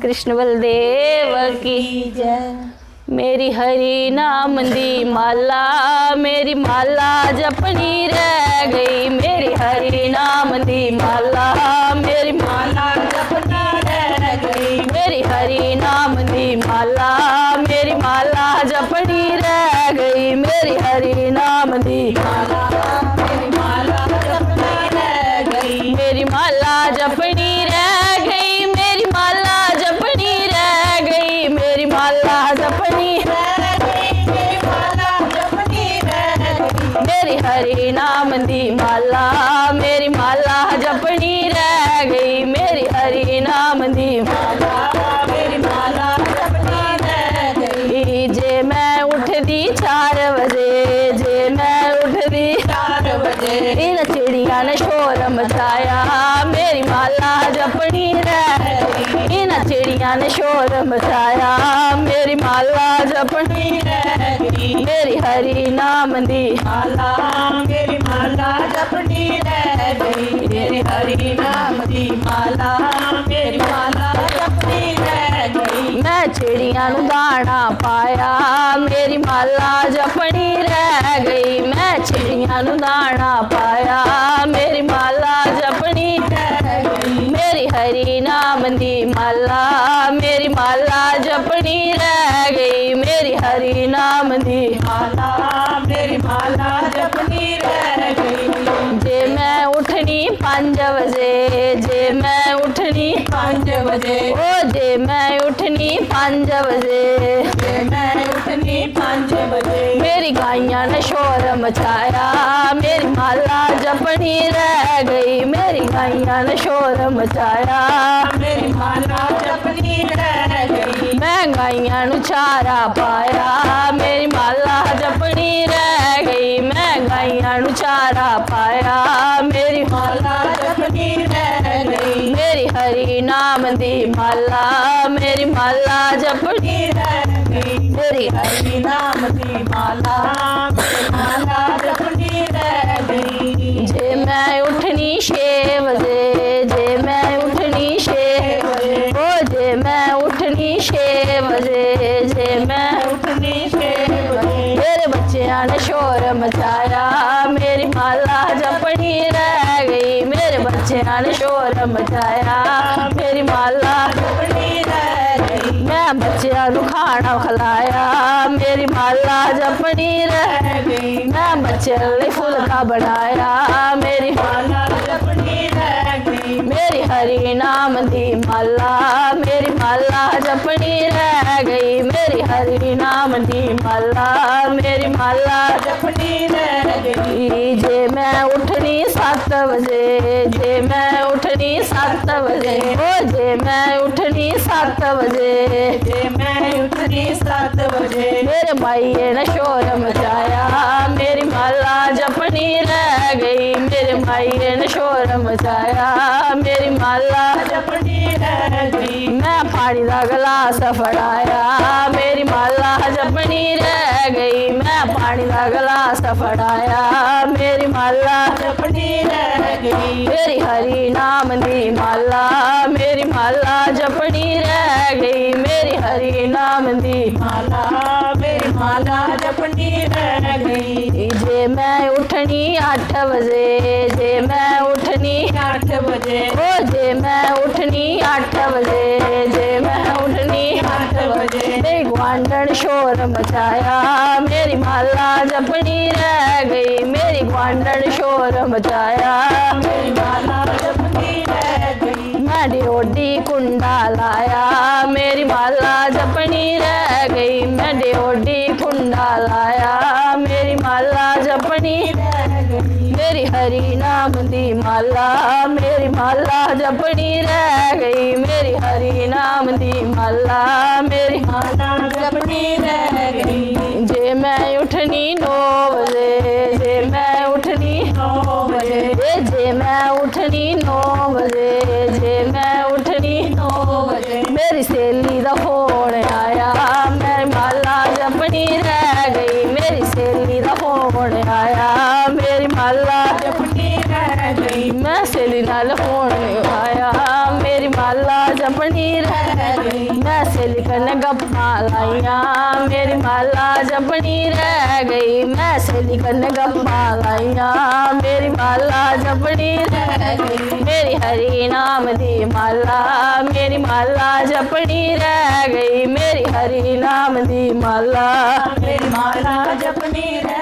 कृष्ण बलदेव की जय। मेरी हरि नाम दी माला, मेरी माला जपनी रह गई। मेरी हरि नाम दी माला, मेरी माला जपना रह गई। मेरी हरि नाम दी माला, मेरी माला जपनी रह गई। मेरी हरि नाम दी माला, मेरी माला जपना रह गई। मेरी माला जपनी रह गई। मेरी माला जपनी रह गई। मेरी माला जपनी रह गई, मेरी माला जपनी रह गई। मेरी हरि नाम दी माला, मेरी माला जपनी रह गई। मेरी हरि नाम दी माला, मेरी माला जपनी रह गई। जे मैं उठदी 4 बजे, जे मैं उठदी 4 बजे इन चिड़िया ने शोर मचाया। मेरी माला जपनी रह गई। इन चिड़िया ने शोर मचाया। मेरी माला जपनी रह गई। मेरी हरि नाम दी माला, मेरी माला जपनी रह गई। मेरे हरि नाम दी माला, मेरी माला जपनी रह गई। मैं चिड़िया नू दाना पाया। मेरी माला जपनी रह गई। मैं चिड़िया नू दाना पाया। मेरी माला जपनी रह गई। मेरी हरि नाम दी माला, मेरी माला जपनी रह गई। मेरी हरि नाम दी माला, मेरी माला जपनी रह गई। जे मैं उठनी 5 बजे, जे मैं उठनी 5 बजे ओ जे मैं उठनी 5 बजे जे मैं उठनी 5 बजे मेरी गाइयां ने शोर मचाया। मेरी माला जपनी रह गई। मेरी गाइयां ने शोर मचाया। मेरी माला जपनी रह गई। मैं गाइयां नू चारा पाया। मेरी माला जपनी रह गई। मैं गाइयां नू चारा पाया। मेरी माला जपनी रह गई। मेरी हरि नाम दी माला, मेरी माला जपनी रह गई। मेरी हरि नाम दी माला, मेरी माला जपनी रह गई। जे मैं उठनी 6 बजे, जे मैं उठनी 6 बजे ओ जे मैं उठनी 6 बजे, जे मैं उठनी 6 बजे मेरे बच्चियां ने शोर मचाया। मेरी माला जपनी रह गई। मेरे बच्चियां ने शोर मचाया। मेरी माला जपनी रह गई। मैं बच्चियां नू खाना खिलाया। मेरी माला जपनी रह गई। मैं बच्चियां लई फुलका बनाया। मेरी माला जपनी रह गई। मेरी हरि नाम दी माला, मेरी माला जपनी रह गई। मेरी हरि नाम दी माला, मेरी माला जपनी रह गई। जे मैं उठनी 7 बजे, जे मैं उठनी 7 बजे ओ जे मैं उठनी 7 बजे जे मैं उठनी 7 बजे मेरे माइये ने शोर मचाया। मेरी माला जपनी रह गई। मेरे माइये ने शोर मचाया। मेरी माला जपनी रह गई। मैं पानी का गिलास फड़ाया। मेरी माला जपनी रह गई। मैं पानी का गिलास फड़ाया। मेरी माला जपनी रह गई। मेरी हरि नाम दी माला, मेरी माला जपनी रह गई। मेरी हरि नाम दी माला, मेरी माला जपनी रह गई। जे मैं उठनी 8 बजे, जे मैं उठनी 8 बजे ओ जे मैं उठनी 8 बजे, जे मैं उठनी 8 बजे मेरी ग्वांढण शोर मचाया। मेरी माला जपनी रह गई। मेरी ग्वांढण शोर मचाया। मेरी माला जपनी रह गई। मैं ड्योडी कुंडा लाया। मेरी माला जपनी रह गई। मैं ड्योडी कुंडा लाया। मेरी माला जपनी रह गई। मेरी हरि नाम दी माला, मेरी माला जपनी रह गई। मेरी हरि नाम दी माला, मेरी माला जपनी रह गई। जे मैं उठनी 9 बजे, जे मैं उठनी 9 बजे जे मैं उठनी 9 बजे, जे मैं उठनी 9 बजे मेरी सहेली दा फोन आया। मेरी माला जपनी रह गई। मेरी सहेली दा फोन आया। मेरी माला जपनी रह गई। मैं सहेली नाल फोन आया। मेरी माला जपनी रह गई। कन्ने गप्पा लाइया मेरी माला जपनी रह गई मैं सहेली कन्ने गप्पा लाइया मेरी माला जपनी रह गई मेरी हरि नाम दी माला मेरी माला जपनी रह गई मेरी हरि नाम दी माला मेरी माला जपनी रह